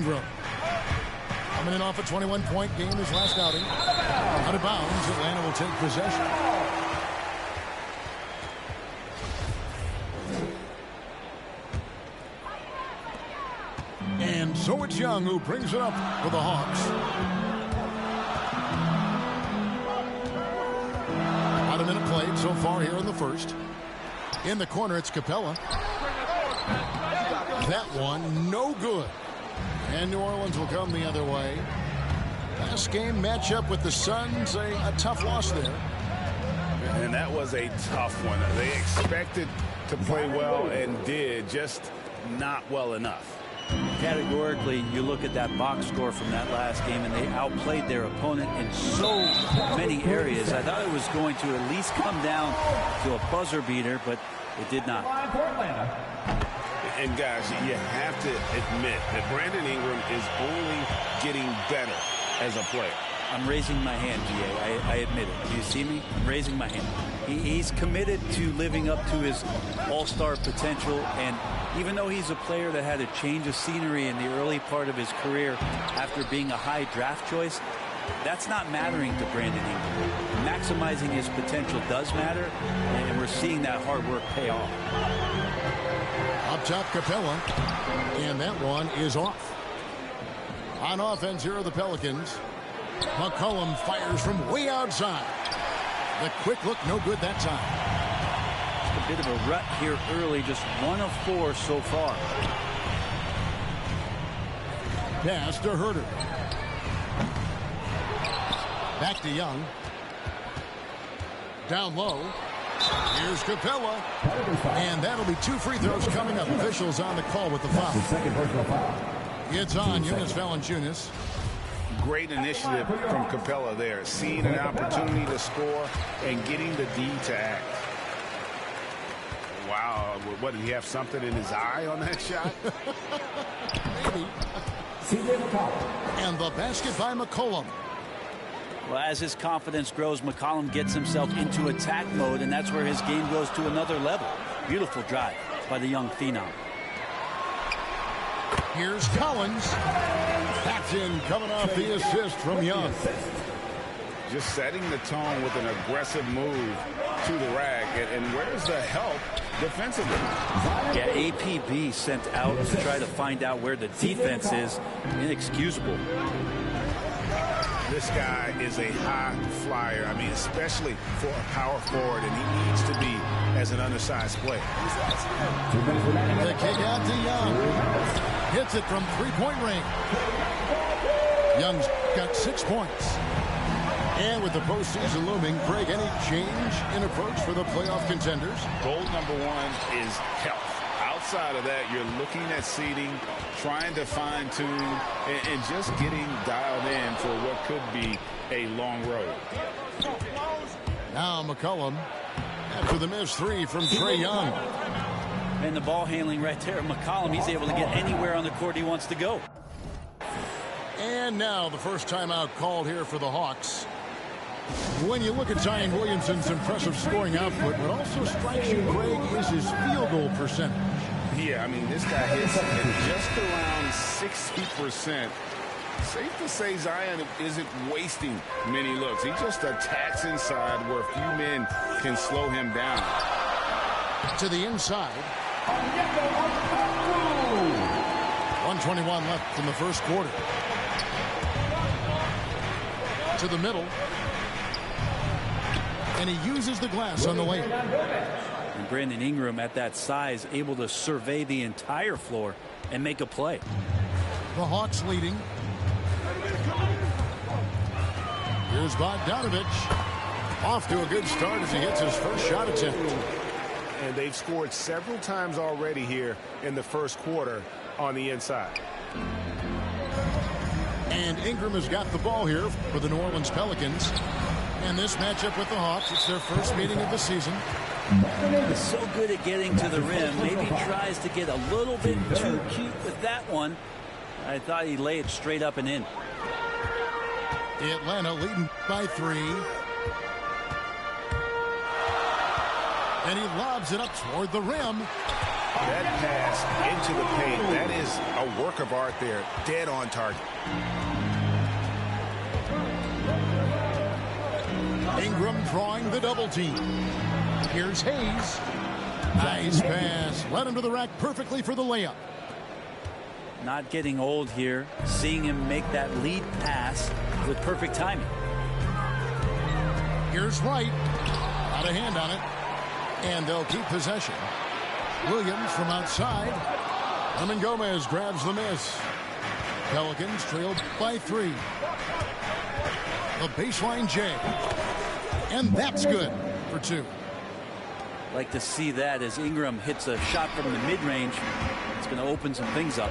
Ingram. Coming in off a 21-point game his last outing. Out of bounds, Atlanta will take possession. And so it's Young who brings it up for the Hawks. About a minute played so far here in the first. In the corner, it's Capella. That one, no good. And New Orleans will come the other way. Last game matchup with the Suns, a tough loss there. And that was a tough one. They expected to play well and did, just not well enough. Categorically, you look at that box score from that last game, and they outplayed their opponent in so many areas. I thought it was going to at least come down to a buzzer beater, but it did not. And guys, you have to admit that Brandon Ingram is only getting better as a player. I'm raising my hand, GA. I admit it. Do you see me? I'm raising my hand. He's committed to living up to his all-star potential, and even though he's a player that had a change of scenery in the early part of his career after being a high draft choice, that's not mattering to Brandon Ingram. Maximizing his potential does matter, and we're seeing that hard work pay off. Up top, Capella, and that one is off. On offense, here are the Pelicans. McCollum fires from way outside. The quick look, no good that time. Just a bit of a rut here early, just 1 of 4 so far. Pass to Herter. Back to Young. Down low. Here's Capella. And that'll be 2 free throws coming up. Officials on the call with the foul. Second personal foul. It's on Jonas Valanciunas. Great initiative from Capella there. Seeing an opportunity to score and getting the D to act. Wow. What, did he have something in his eye on that shot? Maybe. And the basket by McCollum. Well, as his confidence grows, McCollum gets himself into attack mode, and that's where his game goes to another level. Beautiful drive by the young phenom. Here's Collins. That's in, coming off the assist from Young. Just setting the tone with an aggressive move to the rack. And where's the help defensively? Yeah, APB sent out to try to find out where the defense is. Inexcusable. This guy is a high flyer. I mean, especially for a power forward, and he needs to be as an undersized player. The kick out to Young. Hits it from three-point range. Young's got 6 points. And with the postseason looming, Greg, any change in approach for the playoff contenders? Goal number 1 is health. Outside of that, you're looking at seeding, trying to fine-tune, and just getting dialed in for what could be a long road. Now McCollum after the missed 3 from Trae Young. And the ball handling right there, McCollum, he's able to get anywhere on the court he wants to go. And now the first timeout called here for the Hawks. When you look at Zion Williamson's impressive scoring output, what also strikes you, Greg, is his field goal percentage. Yeah, I mean, this guy hits at just around 60%. Safe to say Zion isn't wasting many looks. He just attacks inside where a few men can slow him down. To the inside. 1:21 left in the first quarter. To the middle. And he uses the glass on the way. And Brandon Ingram at that size able to survey the entire floor and make a play. The Hawks leading. Here's Bogdanovich. Off to a good start as he hits his first shot attempt. And they've scored several times already here in the first quarter on the inside. And Ingram has got the ball here for the New Orleans Pelicans. And this matchup with the Hawks, it's their first meeting of the season. He's so good at getting to the rim. Maybe tries to get a little bit too cute with that one. I thought he'd lay it straight up and in. Atlanta leading by 3. And he lobs it up toward the rim. That pass into the paint, that is a work of art there. Dead on target. Ingram drawing the double team. Here's Hayes. Nice pass. Led him to the rack perfectly for the layup. Not getting old here. Seeing him make that lead pass with perfect timing. Here's Wright. Out of hand on it. And they'll keep possession. Williams from outside. Herman Gomez grabs the miss. Pelicans trailed by 3. The baseline J. And that's good for 2. Like to see that as Ingram hits a shot from the mid-range. It's going to open some things up.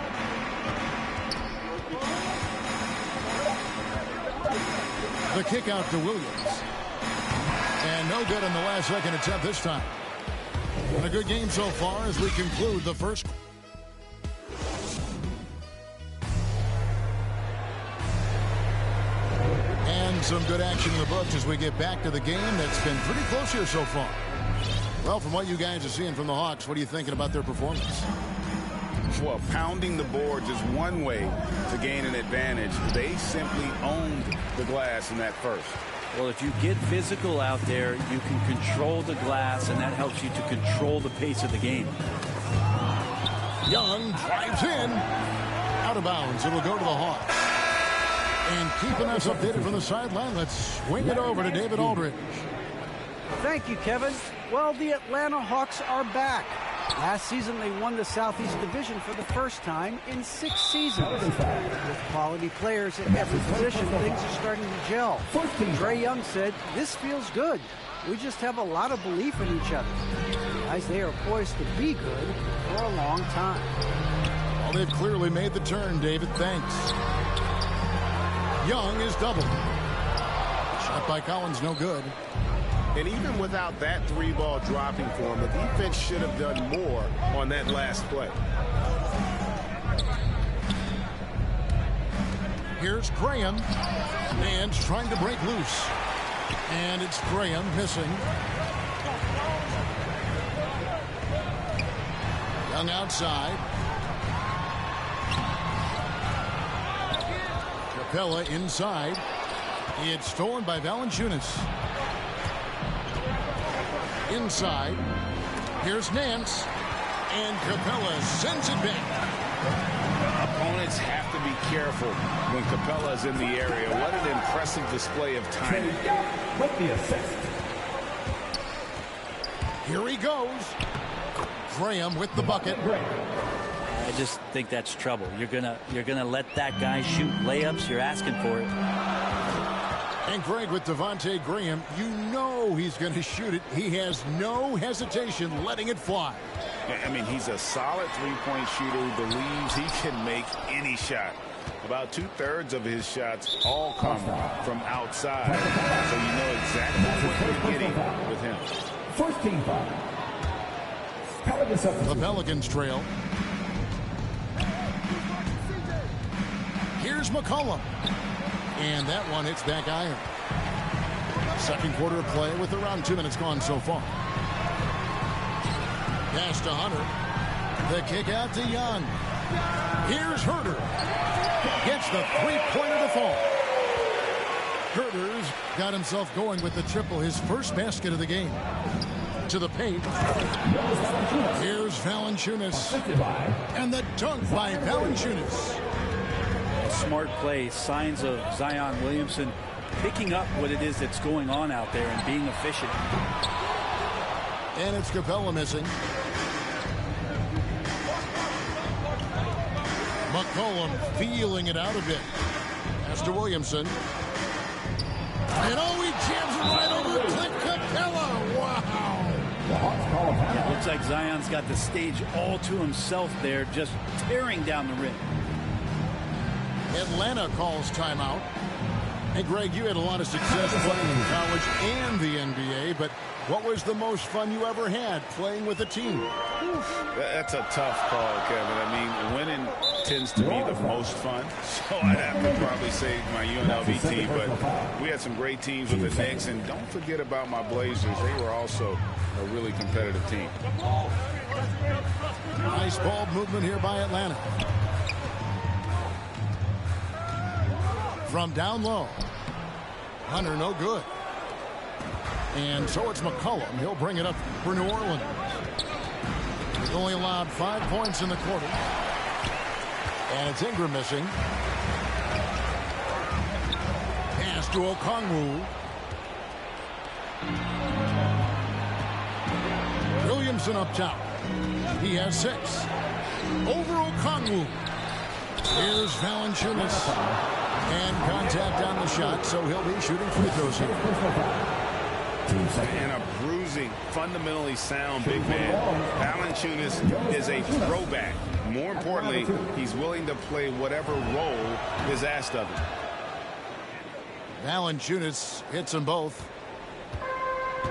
The kick out to Williams. And no good in the last second attempt this time. And a good game so far as we conclude the first. And some good action in the books as we get back to the game that's been pretty close here so far. Well, from what you guys are seeing from the Hawks, what are you thinking about their performance? Well, pounding the boards is one way to gain an advantage. They simply owned the glass in that first. Well, if you get physical out there, you can control the glass, and that helps you to control the pace of the game. Young drives in. Out of bounds. It'll go to the Hawks. And keeping us updated from the sideline, let's swing it over to David Aldridge. Thank you, Kevin. Well, the Atlanta Hawks are back. Last season, they won the Southeast Division for the first time in 6 seasons. With quality players at every position, things are starting to gel. Trae Young said, "This feels good. We just have a lot of belief in each other." Guys, they are poised to be good for a long time. Well, they've clearly made the turn, David. Thanks. Young is doubled. Shot by Collins, no good. And even without that 3-ball dropping for him, the defense should have done more on that last play. Here's Graham. And trying to break loose. And it's Graham missing. Young outside. Capella inside. It's stolen by Valanciunas. Inside. Here's Nance. And Capella sends it back. Opponents have to be careful when Capella's in the area. What an impressive display of timing. With the assist. Here he goes. Graham with the bucket. I just think that's trouble. You're gonna let that guy shoot layups. You're asking for it. And Greg with Devontae Graham, you know he's going to shoot it. He has no hesitation letting it fly. I mean, he's a solid three-point shooter who believes he can make any shot. About 2/3 of his shots all come from outside. So you know exactly what you're getting with him. First team foul. Pelicans up. The Pelicans trail. Here's McCollum. And that one hits back iron. Second quarter of play with around 2 minutes gone so far. Pass to Hunter. The kick out to Young. Here's Herter. Gets the three-pointer to fall. Herter's got himself going with the triple, his first basket of the game. To the paint. Here's Valanciunas. And the dunk by Valanciunas. Smart play, signs of Zion Williamson picking up what it is that's going on out there and being efficient. And it's Capella missing. McCollum feeling it out a bit. Pass to Williamson. And he jams it right over to Capella. Wow. It looks like Zion's got the stage all to himself there, just tearing down the rim. Atlanta calls timeout. Hey, Greg, you had a lot of success playing in college and the NBA, but what was the most fun you ever had playing with a team? That's a tough call, Kevin. I mean, winning tends to be the most fun, so I'd have to probably say my UNLV team, but we had some great teams with the Knicks, and don't forget about my Blazers. They were also a really competitive team. Nice ball movement here by Atlanta. From down low. Hunter, no good. And so it's McCollum. He'll bring it up for New Orleans. He's only allowed 5 points in the quarter. And it's Ingram missing. Pass to Okongwu. Williamson up top. He has 6. Over Okongwu. Here's Valanciunas. And contact on the shot, so he'll be shooting free throws here. And a bruising, fundamentally sound big man. Valanciunas is a throwback. More importantly, he's willing to play whatever role is asked of him. Valanciunas hits them both.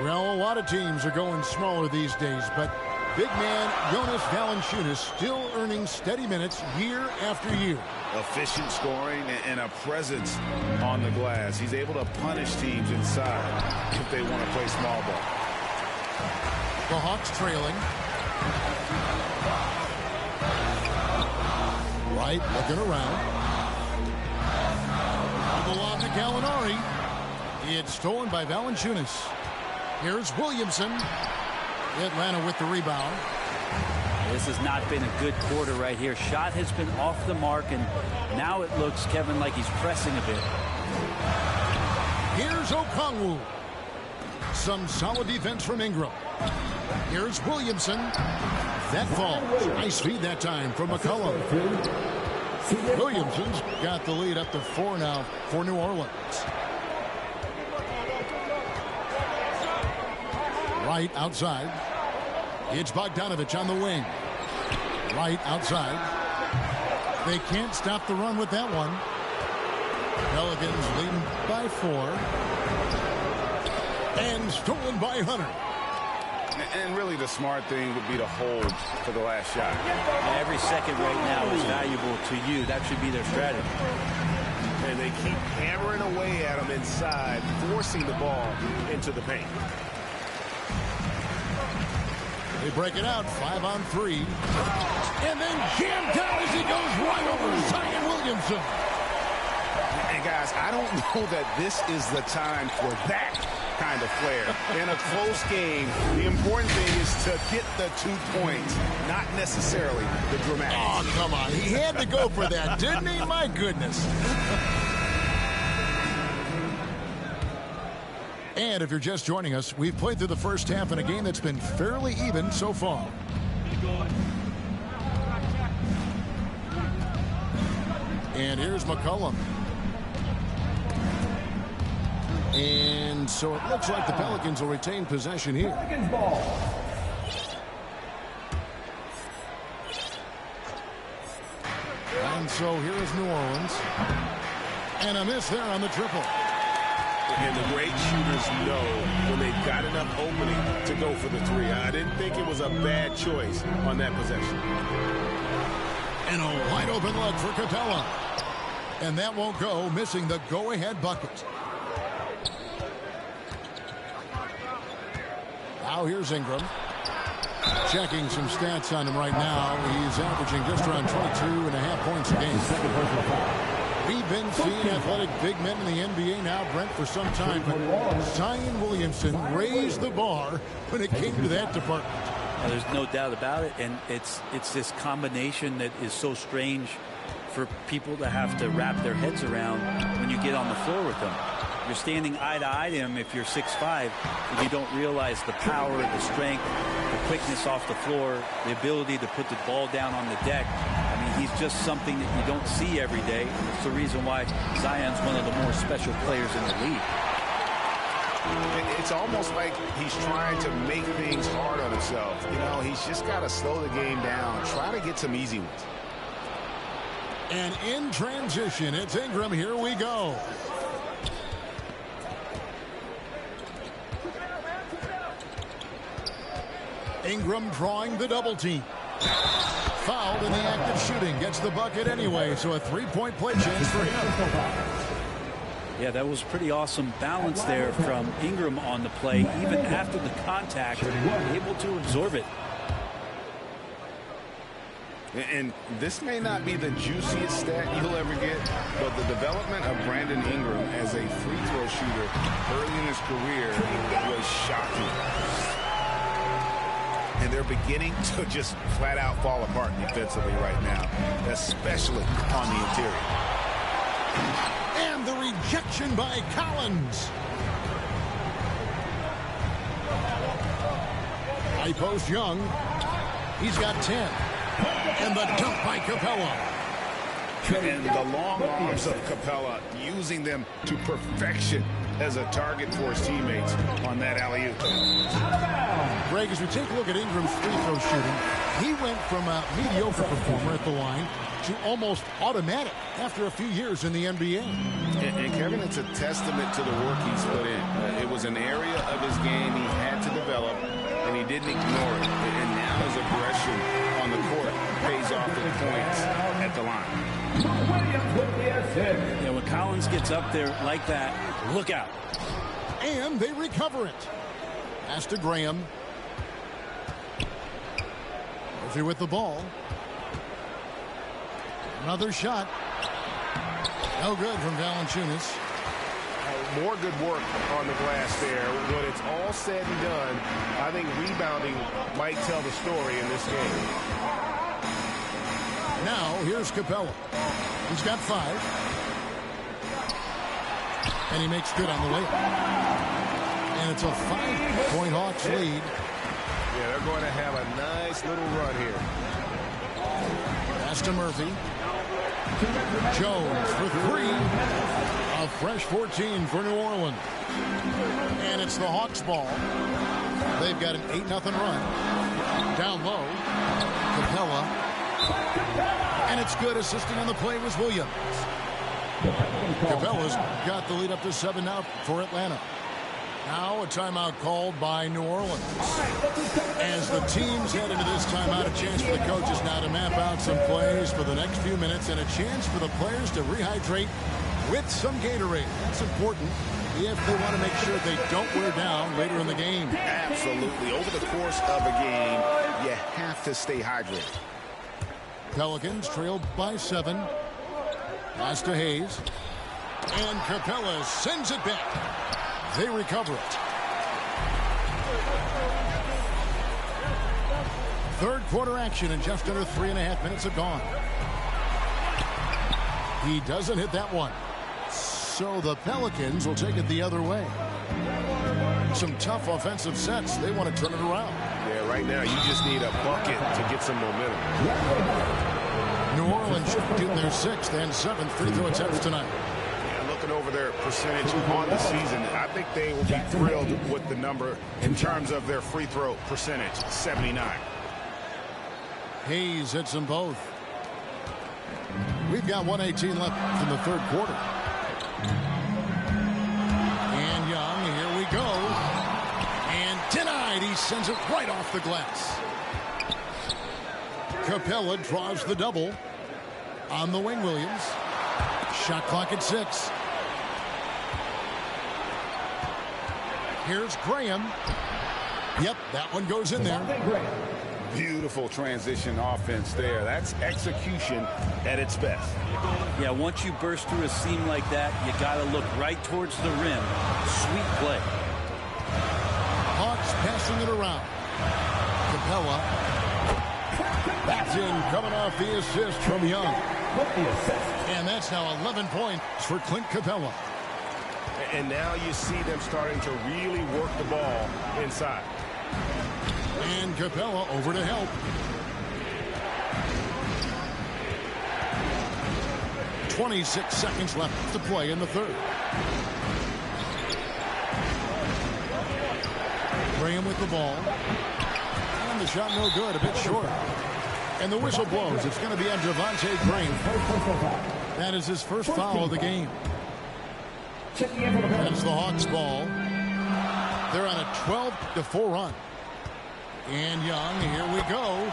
Well, a lot of teams are going smaller these days, but big man Jonas Valanciunas still earning steady minutes year after year. Efficient scoring and a presence on the glass. He's able to punish teams inside if they want to play small ball. The Hawks trailing. Wright looking around. The lob to Gallinari. It's stolen by Valanciunas. Here's Williamson. Atlanta with the rebound. This has not been a good quarter right here. Shot has been off the mark, and now it looks, Kevin, like he's pressing a bit. Here's Okongwu. Some solid defense from Ingram. Here's Williamson. That falls. Nice feed that time from McCollum. Williamson's got the lead up to 4 now for New Orleans. Right outside. It's Bogdanovich on the wing. Right outside. They can't stop the run with that one. Pelicans leading by 4. And stolen by Hunter. And really the smart thing would be to hold for the last shot. And every second right now is valuable to you. That should be their strategy. And they keep hammering away at him inside, forcing the ball into the paint. They break it out, 5 on 3. And then jammed down as he goes right over Zion Williamson. And guys, I don't know that this is the time for that kind of flair. In a close game, the important thing is to get the 2 points, not necessarily the dramatic. Oh, come on. He had to go for that, didn't he? My goodness. And if you're just joining us, we've played through the first half in a game that's been fairly even so far. And here's McCollum. And so it looks like the Pelicans will retain possession here. Pelicans ball. And so here is New Orleans. And a miss there on the triple. And the great shooters know when they've got enough opening to go for the 3. I didn't think it was a bad choice on that possession. And a wide open look for Capella. And that won't go, missing the go-ahead bucket. Now here's Ingram. Checking some stats on him right now. He's averaging just around 22.5 points a game. We've been seeing athletic big men in the NBA now, Brent, for some time. But Zion Williamson raised the bar when it came to that department. Well, there's no doubt about it, and it's this combination that is so strange for people to have to wrap their heads around when you get on the floor with them. You're standing eye to eye to him if you're 6'5", and you don't realize the power, the strength, the quickness off the floor, the ability to put the ball down on the deck. I mean, he's just something that you don't see every day. It's the reason why Zion's one of the more special players in the league. It's almost like he's trying to make things hard on himself. You know, he's just got to slow the game down, try to get some easy ones. And in transition, it's Ingram. Here we go. Ingram drawing the double team. Fouled in the act of shooting. Gets the bucket anyway, so a 3-point play chance for him. Yeah, that was pretty awesome balance there from Ingram on the play. Even after the contact, able to absorb it. And this may not be the juiciest stat you'll ever get, but the development of Brandon Ingram as a free throw shooter early in his career was shocking. And they're beginning to just flat out fall apart defensively right now, especially on the interior. And the rejection by Collins. High post Young. He's got 10. And the dunk by Capella. And the long arms of Capella, using them to perfection as a target for his teammates on that alley-oop. Greg, as we take a look at Ingram's free throw shooting, he went from a mediocre performer at the line to almost automatic after a few years in the NBA. And Kevin, it's a testament to the work he's put in. It was an area of his game he had to develop, and he didn't ignore it. And now his aggression on the court pays off with points at the line. Yeah, when Collins gets up there like that, look out. And they recover it. Pass to Graham. Murphy with the ball. Another shot. No good from Valanciunas. More good work on the glass there. When it's all said and done, I think rebounding might tell the story in this game. Now, here's Capella. He's got 5. And he makes good on the layup. And it's a 5-point Hawks lead. Yeah, they're going to have a nice little run here. Pass to Murphy. Jones for 3. A fresh 14 for New Orleans. And it's the Hawks ball. They've got an 8-0 run. Down low. Capella. And it's good. Assisting on the play was Williams. Capella's got the lead up to 7 now for Atlanta. Now a timeout called by New Orleans. As the teams head into this timeout, a chance for the coaches now to map out some plays for the next few minutes and a chance for the players to rehydrate with some Gatorade. That's important if they want to make sure they don't wear down later in the game. Absolutely. Over the course of a game, you have to stay hydrated. Pelicans trailed by 7. Pass to Hayes. And Capella sends it back. They recover it. Third quarter action and just under 3.5 minutes have gone. He doesn't hit that one. So the Pelicans will take it the other way. Some tough offensive sets. They want to turn it around. Yeah, right now you just need a bucket to get some momentum. New Orleans shooting their 6th and 7th free throw attempts tonight. Yeah, looking over their percentage on the season, I think they will be thrilled with the number in terms of their free throw percentage, 79. Hayes hits them both. We've got 1:18 left in the third quarter. And Young, here we go. And denied. He sends it right off the glass. Capella draws the double on the wing. Williams. Shot clock at 6. Here's Graham. Yep, that one goes in there. Beautiful transition offense there. That's execution at its best. Yeah, once you burst through a seam like that, you got to look right towards the rim. Sweet play. Hawks passing it around. Capella. That's in, coming off the assist from Young. And that's now 11 points for Clint Capella. And now you see them starting to really work the ball inside. And Capella over to help. 26 seconds left to play in the third. Graham with the ball. And the shot no good, a bit short. And the whistle blows. It's going to be on Javonte Graham. That is his first foul of the game. That's the Hawks ball. They're on a 12-4 run. And Young, here we go.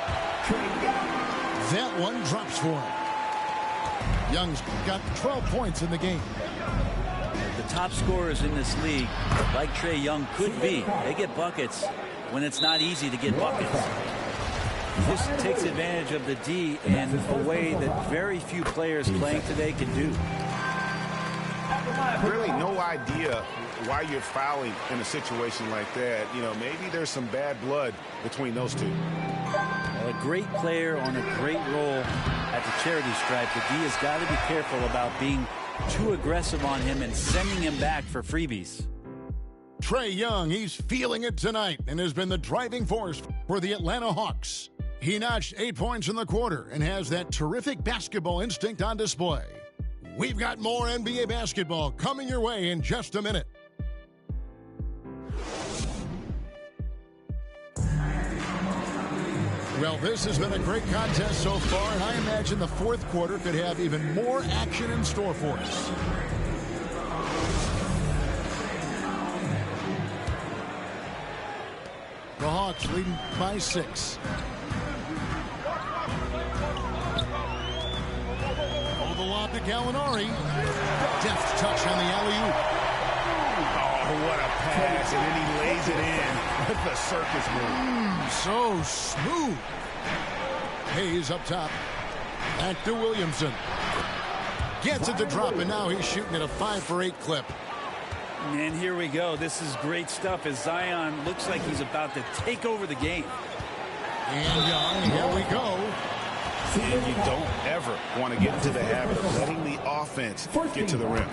That one drops for him. Young's got 12 points in the game. The top scorers in this league, like Trae Young could be, they get buckets when it's not easy to get buckets. This takes advantage of the D in a way that very few players playing today can do. Really no idea why you're fouling in a situation like that. You know, maybe there's some bad blood between those two. A great player on a great role at the charity stripe. The D has got to be careful about being too aggressive on him and sending him back for freebies. Trae Young, he's feeling it tonight and has been the driving force for the Atlanta Hawks. He notched 8 points in the quarter and has that terrific basketball instinct on display. We've got more NBA basketball coming your way in just a minute. Well, this has been a great contest so far, and I imagine the fourth quarter could have even more action in store for us. The Hawks leading by 6. Oh, the lob to Gallinari. Deft touch on the alley-oop. Oh, what a pass, and then he lays it in with the circus move. So smooth. Hayes up top. Back to Williamson. Gets it to drop, and now he's shooting at a 5-for-8 clip. And here we go. This is great stuff as Zion looks like he's about to take over the game. And Young, here we go. And you don't ever want to get into the habit of letting the offense get to the rim.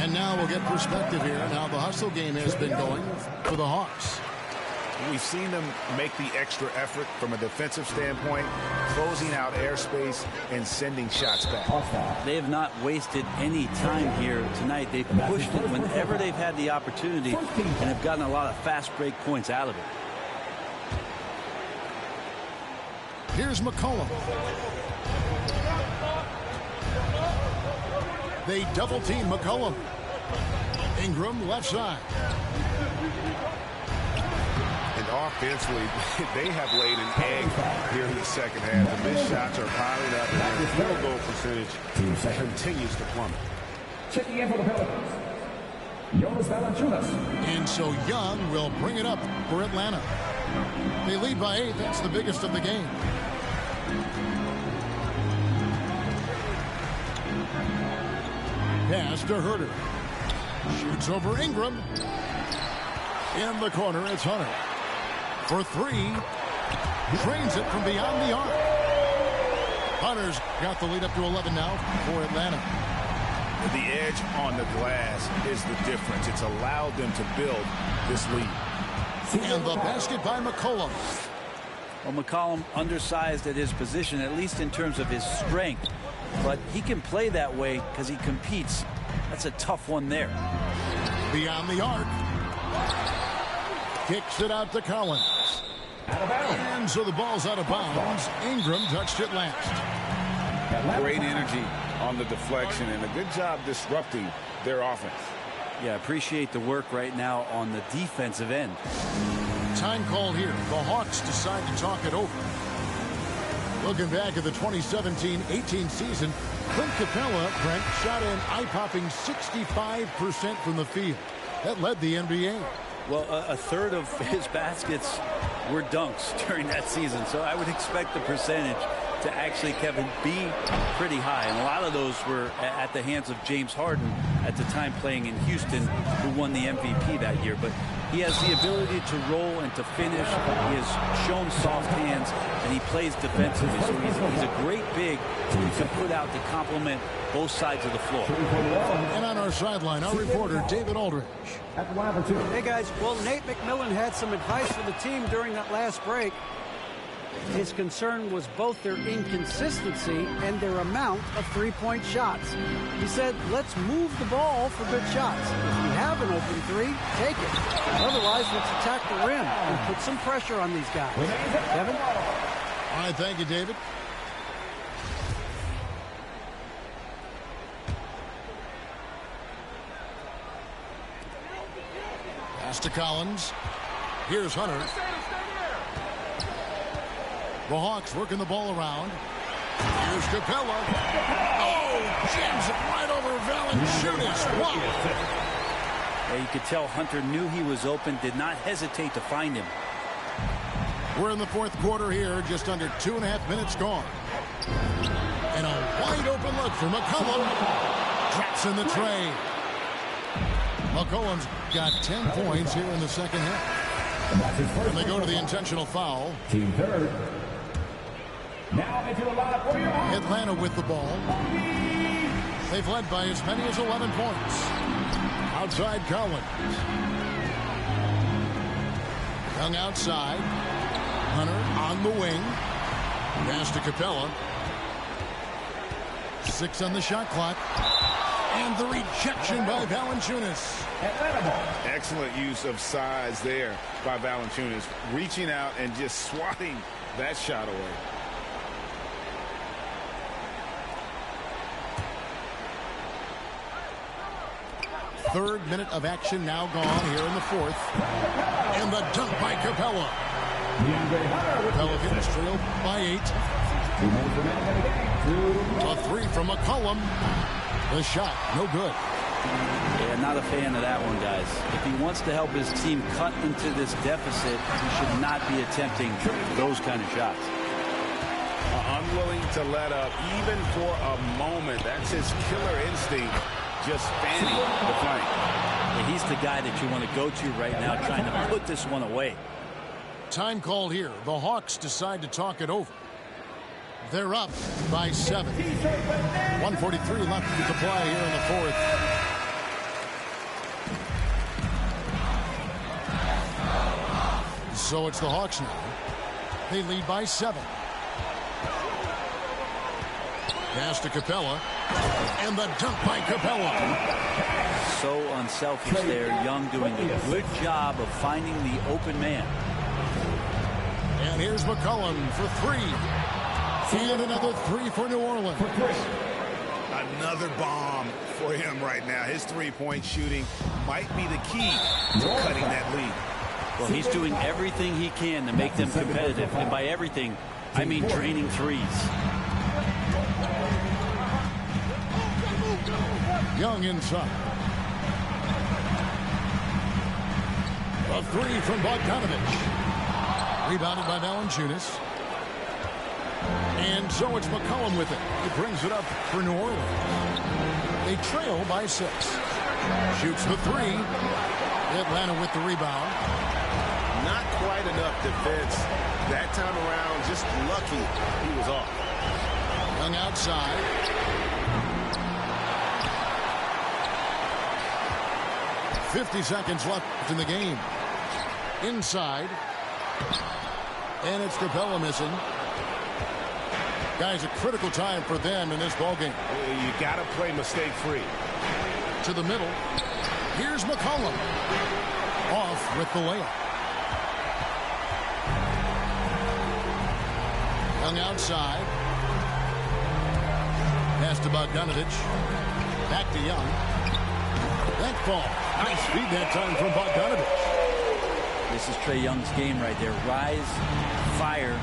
And now we'll get perspective here on how the hustle game has been going for the Hawks. We've seen them make the extra effort from a defensive standpoint, closing out airspace and sending shots back. They have not wasted any time here tonight. They've pushed it whenever they've had the opportunity and have gotten a lot of fast break points out of it. Here's McCollum. They double team McCollum. Ingram left side. And offensively, they have laid an egg here in the second half. The missed shots are piling up, and their field goal percentage continues to plummet. Checking in for the Pelicans, Jonas Valanciunas. And so Young will bring it up for Atlanta. They lead by 8. That's the biggest of the game. Pass to Herter. Shoots over Ingram. In the corner, it's Hunter. For 3. Drains it from beyond the arc. Hunter's got the lead up to 11 now for Atlanta. The edge on the glass is the difference. It's allowed them to build this lead. And the basket by McCollum. Well, McCollum undersized at his position, at least in terms of his strength. But he can play that way because he competes. That's a tough one there. Beyond the arc. Kicks it out to Collins. And so the ball's out of bounds. Ingram touched it last. Great energy on the deflection and a good job disrupting their offense. Yeah, appreciate the work right now on the defensive end. Time called here. The Hawks decide to talk it over. Looking back at the 2017-18 season, Clint Capella, Brent, shot an eye-popping 65% from the field. That led the NBA. Well, a third of his baskets were dunks during that season, so I would expect the percentage to actually, Kevin, be pretty high. And a lot of those were at the hands of James Harden at the time playing in Houston, who won the MVP that year. But he has the ability to roll and to finish. He has shown soft hands, and he plays defensively. So he's a great big who can put out to complement both sides of the floor. And on our sideline, our reporter, David Aldridge. Hey, guys. Well, Nate McMillan had some advice for the team during that last break. His concern was both their inconsistency and their amount of three-point shots. He said, let's move the ball for good shots. If you have an open three, take it. Otherwise, let's attack the rim and put some pressure on these guys. Kevin? All right, thank you, David. Pass to Collins. Here's Hunter. The Hawks working the ball around. Here's Capella. Oh, jams it right over Valanciunas. Wow. Yeah, you could tell Hunter knew he was open, did not hesitate to find him. We're in the fourth quarter here, just under 2.5 minutes gone. And a wide open look for McCollum. Drops in the tray. McCollum's got 10 points here in the second half. And they go to the intentional foul. Team third. Now into the lineup for your Atlanta with the ball. They've led by as many as 11 points. Outside Collins. Young outside. Hunter on the wing. Pass to Capella. 6 on the shot clock. And the rejection by Valanciunas. Excellent use of size there by Valanciunas. Reaching out and just swatting that shot away. Third minute of action now gone here in the fourth. And the dunk by Capella. Pelicans trail by 8. A 3 from McCollum. The shot, no good. Yeah, not a fan of that one, guys. If he wants to help his team cut into this deficit, he should not be attempting those kind of shots. Unwilling to let up, even for a moment. That's his killer instinct, just fanning the flank. Yeah, he's the guy that you want to go to right now, trying to put this one away. Time called here. The Hawks decide to talk it over. They're up by 7. 1:43 left to play here in the fourth. So it's the Hawks now. They lead by 7. Pass to Capella. And the dunk by Capella. So unselfish there. Young doing a good job of finding the open man. And here's McCollum for 3. And another 3 for New Orleans. Another bomb for him right now. His three-point shooting might be the key to cutting that lead. Well, he's doing everything he can to make them competitive. And by everything, I mean draining threes. Young inside. A 3 from Bogdanovich. Rebounded by Valanciunas. And so it's McCollum with it. He brings it up for New Orleans. They trail by 6. Shoots the 3. Atlanta with the rebound. Not quite enough defense that time around. Just lucky he was off. Young outside. .50 seconds left in the game. Inside. And it's Capella missing. Guys, a critical time for them in this ballgame. You got to play mistake-free. To the middle. Here's McCollum. Off with the layup. Young outside. Pass to Bogdanovich. Back to Young. That ball. Nice feed that time from Bogdanovich. This is Trae Young's game right there. Rise, fire.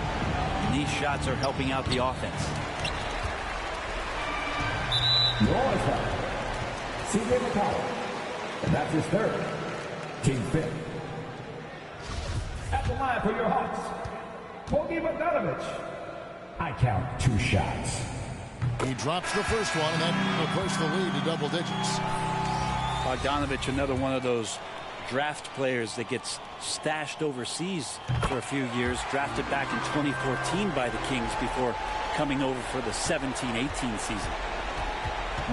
And these shots are helping out the offense. New Orleans foul. C.J. McCollum. And that's his third. Team fifth. At the line for your Hawks, Bogey Bogdanovich. I count 2 shots. He drops the first one, and that will push the lead to double digits. Bogdanovich, another one of those draft players that gets stashed overseas for a few years, drafted back in 2014 by the Kings before coming over for the 17-18 season.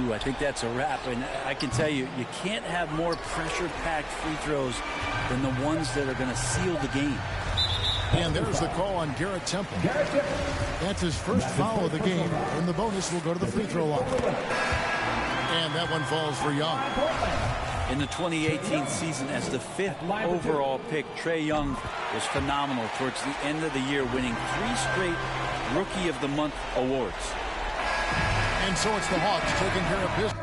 Ooh, I think that's a wrap, and I can tell you, you can't have more pressure-packed free throws than the ones that are going to seal the game. And there's the call on Garrett Temple. That's his first foul of the game, and the bonus will go to the free throw line. And that one falls for Young. In the 2018 season, as the 5th overall pick, Trae Young was phenomenal towards the end of the year, winning 3 straight Rookie of the Month awards. And so it's the Hawks taking care of business.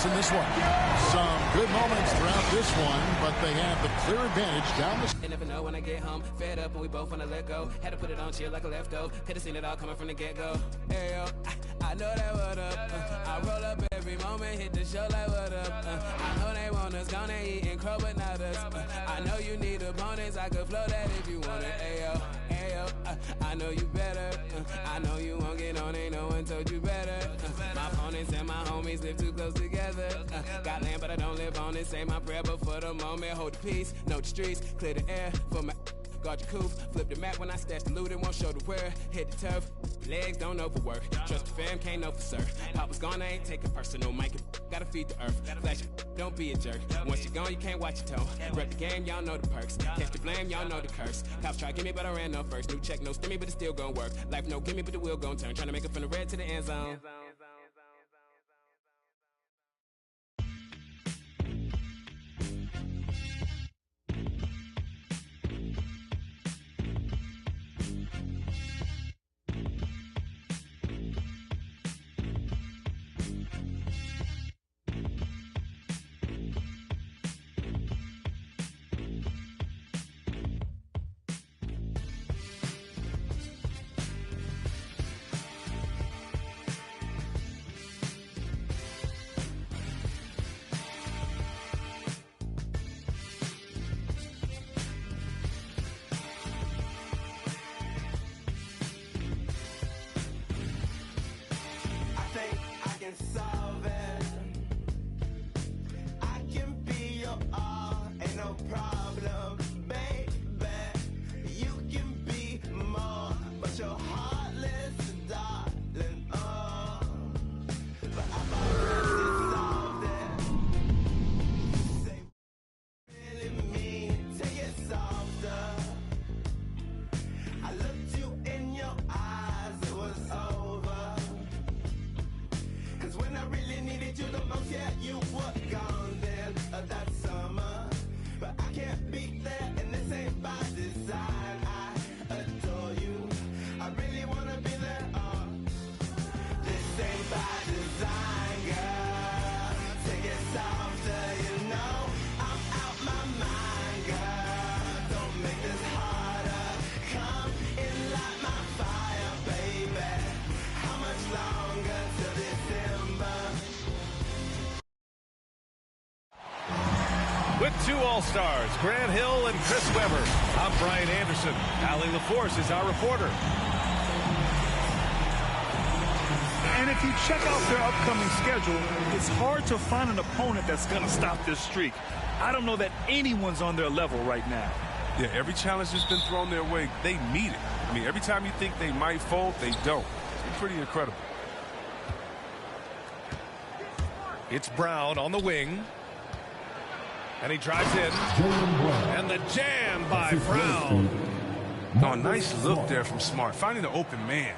In this one, some Good moments throughout this one, but they have the clear advantage down the. They never know when I get home. Fed up and we both wanna let go. Had to put it on chill like a leftover. Could've seen it all coming from the get-go. Hey yo, I know that what up. I roll up every moment, hit the show like what up. I know they want us gone and eating crow, but not us. I know you need opponents, I could flow that if you want it. Hey yo, I know you better. I know you won't get on, ain't no one told you better. My opponents and my homies live too close together. Got land, but I don't live on it. Say my prayer, but for the moment, hold the peace. Know the streets, clear the air for my. Guard your coof, flip the map when I stash the loot and won't show the where. Hit the turf, legs don't overwork. Trust the fam, can't know for certain. Papa's gone, I ain't taking personal. Mike, gotta feed the earth. Flash, don't be a jerk. Once you're gone, you can't watch your tone. Rep the game, y'all know the perks. Catch the blame, y'all know the curse. Cops try to get me, but I ran up first. New check, no stimmy, but it's still gonna work. Life no gimme, but the wheel gon' turn. Trying to make it from the red to the end zone. Solve it. I can be your all, ain't no problem, baby. You can be more, but you're heartless, darling. Oh, but I've already solved it. Say, really mean, take it softer. I looked you in your eyes, it was over. When I really needed you the most, yeah, you were gone then that summer. But I can't be there, and this ain't by design. I adore you. I really wanna be there. This ain't by design, girl. Take it softer, you know. I'm out my mind, girl. Don't make this harder. Come in, light my fire, baby. How much longer till December? With two All-Stars, Grant Hill and Chris Webber, I'm Brian Anderson. Allie LaForce is our reporter. And if you check out their upcoming schedule, it's hard to find an opponent that's going to stop this streak. I don't know that anyone's on their level right now. Yeah, every challenge that's been thrown their way, they meet it. I mean, every time you think they might fold, they don't. It's pretty incredible. It's Brown on the wing. And he drives in. And the jam by Brown. Oh, nice look there from Smart, finding the open man.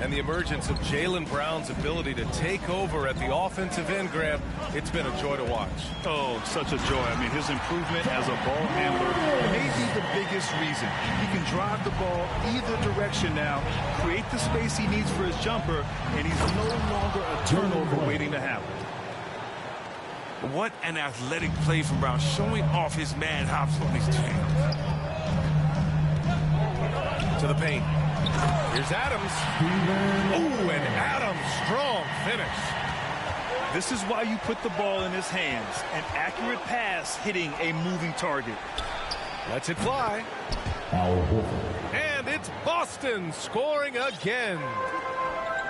And the emergence of Jaylen Brown's ability to take over at the offensive end, Grant, it's been a joy to watch. Oh, such a joy. I mean, his improvement as a ball handler may be the biggest reason. He can drive the ball either direction now, create the space he needs for his jumper, and he's no longer a turnover waiting to happen. What an athletic play from Brown, showing off his mad hops on these jams. To the paint. Here's Adams. Oh, and Adams, strong finish. This is why you put the ball in his hands. An accurate pass hitting a moving target. Lets it fly. And it's Boston scoring again.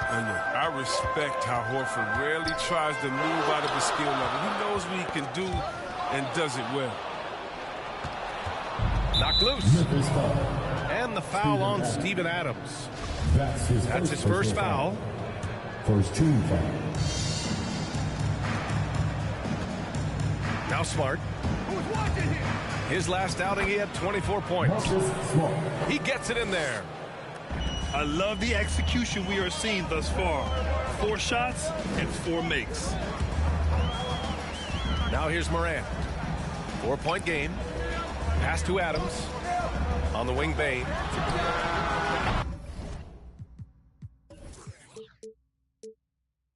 And look, I respect how Horford rarely tries to move out of his skill level. He knows what he can do and does it well. Knocked loose. And the foul on Steven Adams. That's his first foul. First team foul. Now Smart. His last outing, he had 24 points. He gets it in there. I love the execution we are seeing thus far. 4 shots and 4 makes. Now here's Morant. 4-point game. Pass to Adams. On the wing, Bane.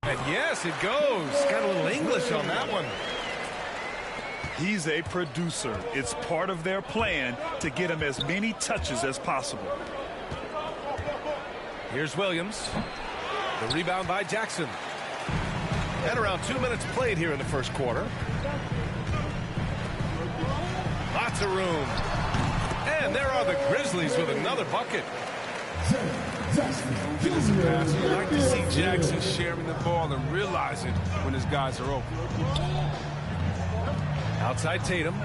And yes, it goes. Got a little English on that one. He's a producer. It's part of their plan to get him as many touches as possible. Here's Williams. The rebound by Jackson. And around 2 minutes played here in the first quarter. Lots of room. And there are the Grizzlies with another bucket. You like to see Jackson sharing the ball and realizing when his guys are open. Outside Tatum.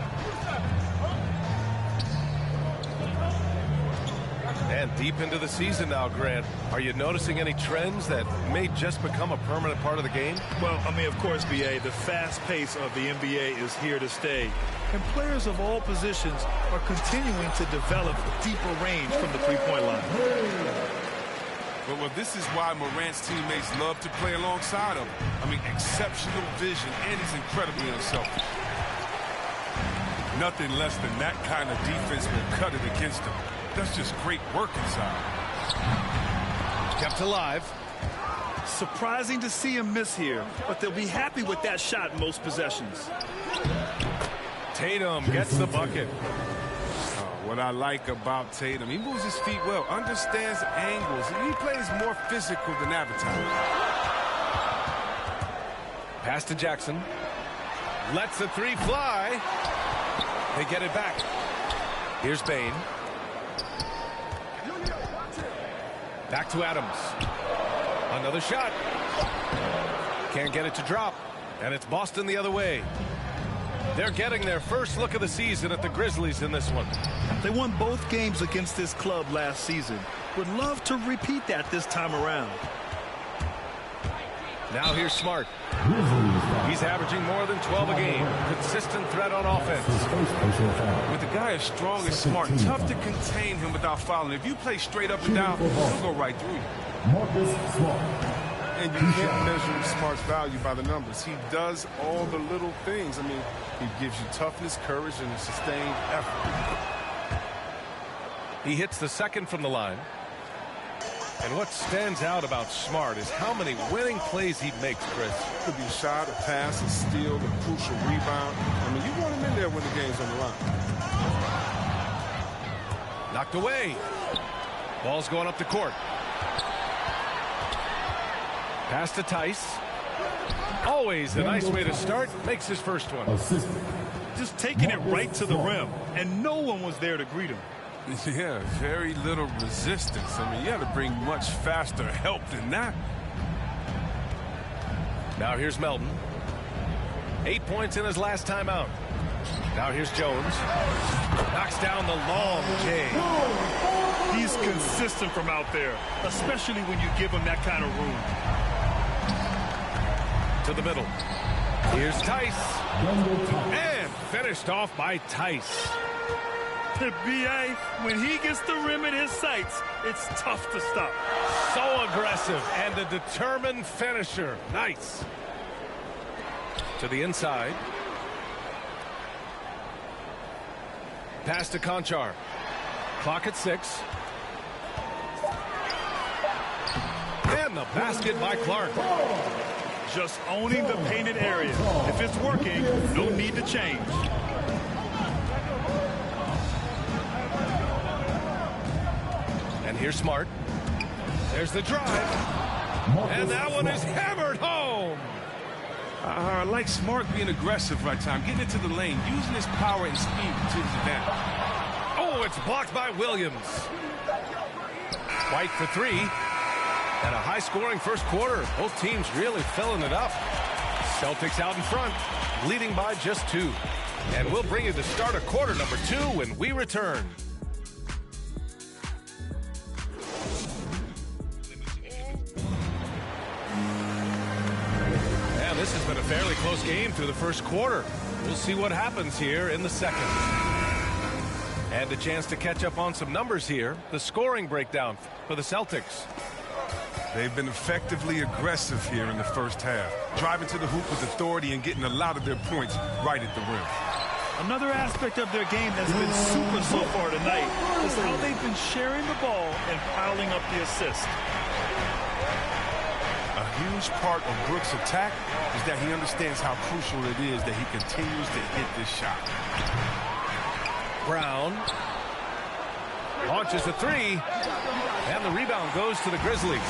And deep into the season now, Grant. Are you noticing any trends that may just become a permanent part of the game? Well, I mean, of course, B.A., the fast pace of the NBA is here to stay. And players of all positions are continuing to develop deeper range from the three-point line. Well, this is why Morant's teammates love to play alongside him. I mean, exceptional vision, and he's incredibly unselfish. Nothing less than that kind of defense will cut it against him. That's just great work inside. Kept alive. Surprising to see him miss here, but they'll be happy with that shot in most possessions. Tatum gets the bucket. What I like about Tatum, he moves his feet well, understands angles, and he plays more physical than advertised. Pass to Jackson. Lets the three fly. They get it back. Here's Bain. Back to Adams. Another shot. Can't get it to drop. And it's Boston the other way. They're getting their first look of the season at the Grizzlies in this one. They won both games against this club last season. Would love to repeat that this time around. Now here's Smart. He's averaging more than 12 a game. Consistent threat on offense. With a guy as strong as Smart, tough to contain him without fouling. If you play straight up and down, he'll go right through you. And you can't measure Smart's value by the numbers. He does all the little things. I mean, he gives you toughness, courage, and a sustained effort. He hits the second from the line. And what stands out about Smart is how many winning plays he makes, Chris. Could be a shot, a pass, a steal, a crucial rebound. I mean, you want him in there when the game's on the line. Knocked away. Ball's going up the court. Pass to Tice. Always a nice way to start. Makes his first one. Just taking it right to the rim, and no one was there to greet him. Yeah, very little resistance. I mean, you had to bring much faster help than that. Now here's Melton. 8 points in his last time out. Now here's Jones. Knocks down the long J. He's consistent from out there, especially when you give him that kind of room. To the middle. Here's Tice. And finished off by Tice. B.A., when he gets the rim in his sights, it's tough to stop. So aggressive and a determined finisher. Nice. To the inside. Pass to Conchar. Clock at 6. And the basket by Clark. Just owning the painted area. If it's working, no need to change. And here's Smart. There's the drive. And that one is hammered home. I like Smart being aggressive right time, getting into the lane, using his power and speed to his advantage. Oh, it's blocked by Williams. White for three. And a high-scoring first quarter. Both teams really filling it up. Celtics out in front, leading by just 2. And we'll bring you the start of quarter number 2 when we return. And this has been a fairly close game through the first quarter. We'll see what happens here in the second. And a chance to catch up on some numbers here. The scoring breakdown for the Celtics. They've been effectively aggressive here in the first half, driving to the hoop with authority and getting a lot of their points right at the rim. Another aspect of their game that's been super so far tonight is how they've been sharing the ball and piling up the assist. A huge part of Brooks' attack is that he understands how crucial it is that he continues to hit this shot. Brown launches a three, and the rebound goes to the Grizzlies.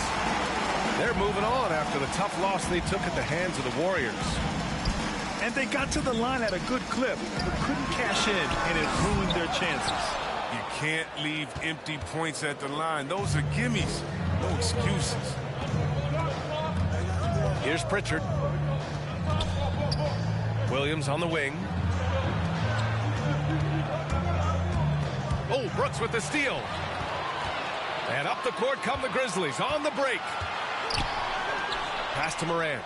They're moving on after the tough loss they took at the hands of the Warriors. And they got to the line at a good clip, but couldn't cash in, and it ruined their chances. You can't leave empty points at the line. Those are gimmies, no excuses. Here's Pritchard. Williams on the wing. Oh, Brooks with the steal. And up the court come the Grizzlies on the break. Pass to Morant.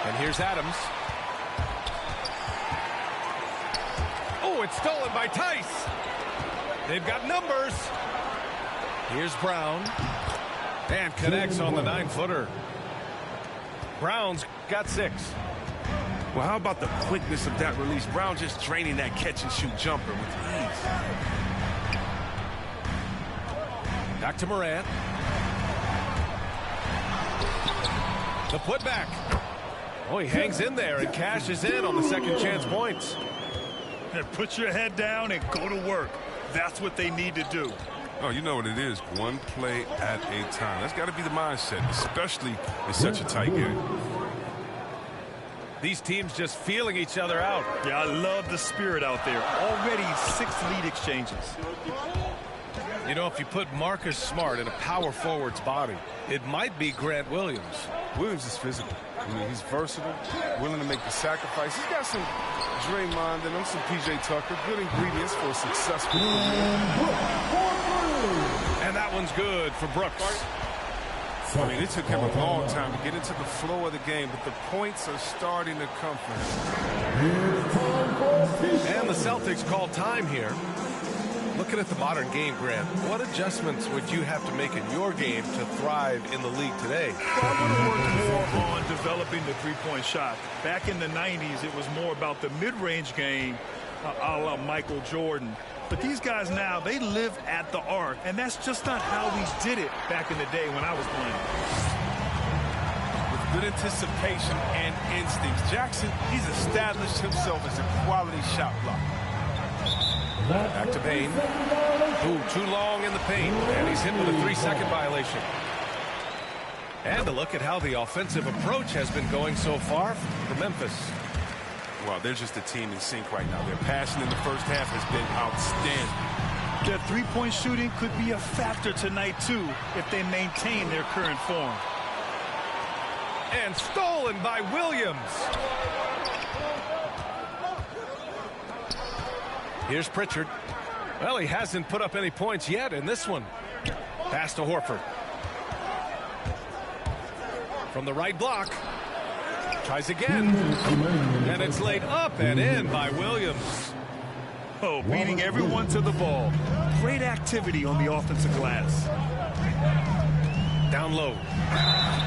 And here's Adams. Oh, it's stolen by Tice. They've got numbers. Here's Brown. And connects on the 9-footer. Brown's got 6. Well, how about the quickness of that release? Brown just draining that catch-and-shoot jumper with ease. Back to Morant. The putback. Oh, he hangs in there and cashes in on the second chance points. Put your head down and go to work. That's what they need to do. Oh, you know what it is. One play at a time. That's got to be the mindset, especially in such a tight game. These teams just feeling each other out. Yeah, I love the spirit out there. Already 6 lead exchanges. You know, if you put Marcus Smart in a power forward's body, it might be Grant Williams. Williams is physical. I mean, he's versatile, willing to make the sacrifice. He's got some Draymond and some P.J. Tucker. Good ingredients for a successful career. And that one's good for Brooks. I mean, it took him a long time to get into the flow of the game, but the points are starting to come for him. And the Celtics call time here. Looking at the modern game, Grant, what adjustments would you have to make in your game to thrive in the league today? Well, I want to work more on developing the three-point shot. Back in the 90s, it was more about the mid-range game, a la Michael Jordan. But these guys now, they live at the arc, and that's just not how we did it back in the day when I was playing. With good anticipation and instincts, Jackson, he's established himself as a quality shot blocker. Back to Payne. Ooh, too long in the paint, and he's hit with a 3-second violation. And a look at how the offensive approach has been going so far for Memphis. Well, they're just a team in sync right now. Their passion in the first half has been outstanding. Their three-point shooting could be a factor tonight, too, if they maintain their current form. And stolen by Williams. Here's Pritchard. Well, he hasn't put up any points yet in this one. Pass to Horford. From the right block. Tries again. And it's laid up and in by Williams. Oh, beating everyone to the ball. Great activity on the offensive glass. Down low.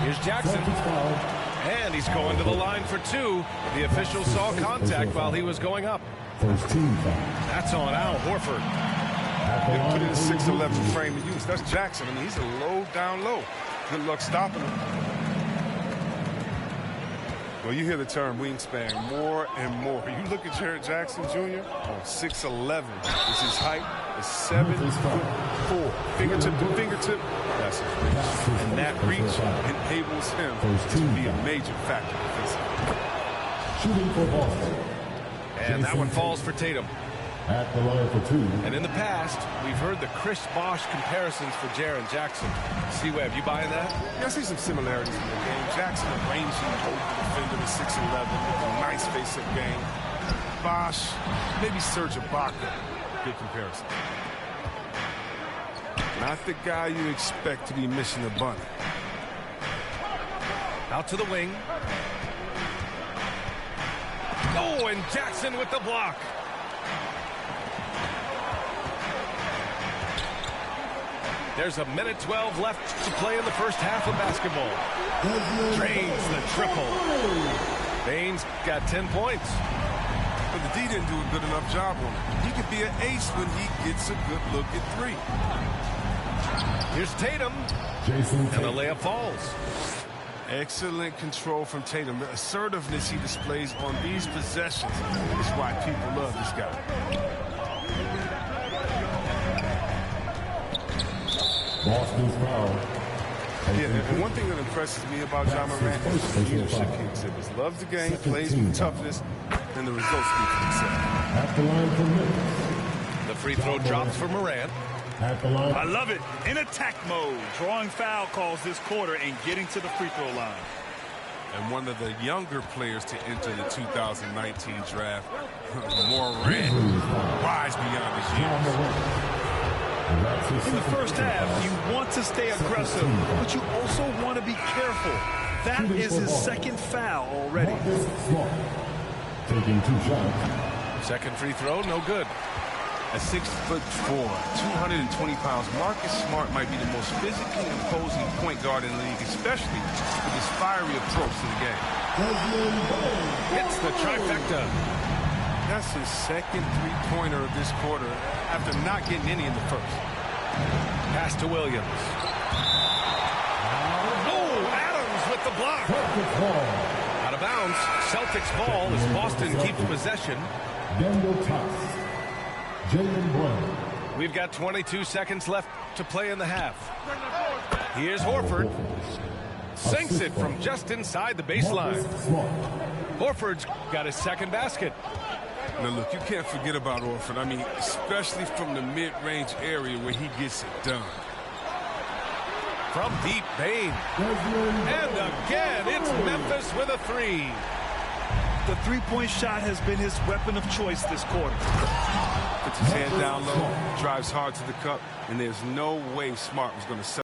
Here's Jackson. And he's going to the line for 2. The official saw contact while he was going up. That's on Al Horford. They put it in a 6'11" frame of use. That's Jackson. I mean, he's a low, down low. Good luck stopping him. Well, you hear the term wingspan more and more. You look at Jared Jackson Jr. on 6'11" is his height. Is 7'4". Fingertip to fingertip. That's his reach. And that reach enables him to be a major factor defensively. Shooting for Boston. And that one falls for Tatum. At the line for 2. And in the past, we've heard the Chris Bosh comparisons for Jaren Jackson. C-Web, you buying that? Yeah, I see some similarities in the game. Jackson, a rangy, open defender at 6'11", with a nice face-up game. Bosh, maybe Serge Ibaka. Good comparison. Not the guy you expect to be missing a bunny. Out to the wing. Oh, and Jackson with the block. There's a minute 12 left to play in the first half of basketball. Drains the triple. Baines got 10 points. But the D didn't do a good enough job on him. He could be an ace when he gets a good look at 3. Here's Tatum. Jason And the layup falls. Excellent control from Tatum. The assertiveness he displays on these possessions is why people love this guy. Boston's foul. Yeah, and one thing that impresses me about Ja Morant is the leadership he exhibits. Loves the game, plays with toughness, and the results speak for themselves. At the line for Memphis. The free throw drops for Morant. At the line. I love it. In attack mode, drawing foul calls this quarter and getting to the free throw line. And one of the younger players to enter the 2019 draft, Morant, rise beyond his years. In the first half, you want to stay aggressive, but you also want to be careful. That is his second foul already. Taking 2 shots. Second free throw, no good. At 6'4", 220 pounds, Marcus Smart might be the most physically imposing point guard in the league, especially with his fiery approach to the game. It's the trifecta. That's his second three-pointer of this quarter after not getting any in the first. Pass to Williams. Oh, Adams with the block. Out of bounds. Celtics ball as Boston keeps possession. We've got 22 seconds left to play in the half. Here's Horford. Sinks it from just inside the baseline. Horford's got his second basket. Now, look, you can't forget about Horford. I mean, especially from the mid-range area where he gets it done. From deep, Bane. And again, it's Memphis with a three. The three-point shot has been his weapon of choice this quarter. Puts his head down low, drives hard to the cup, and there's no way Smart was going to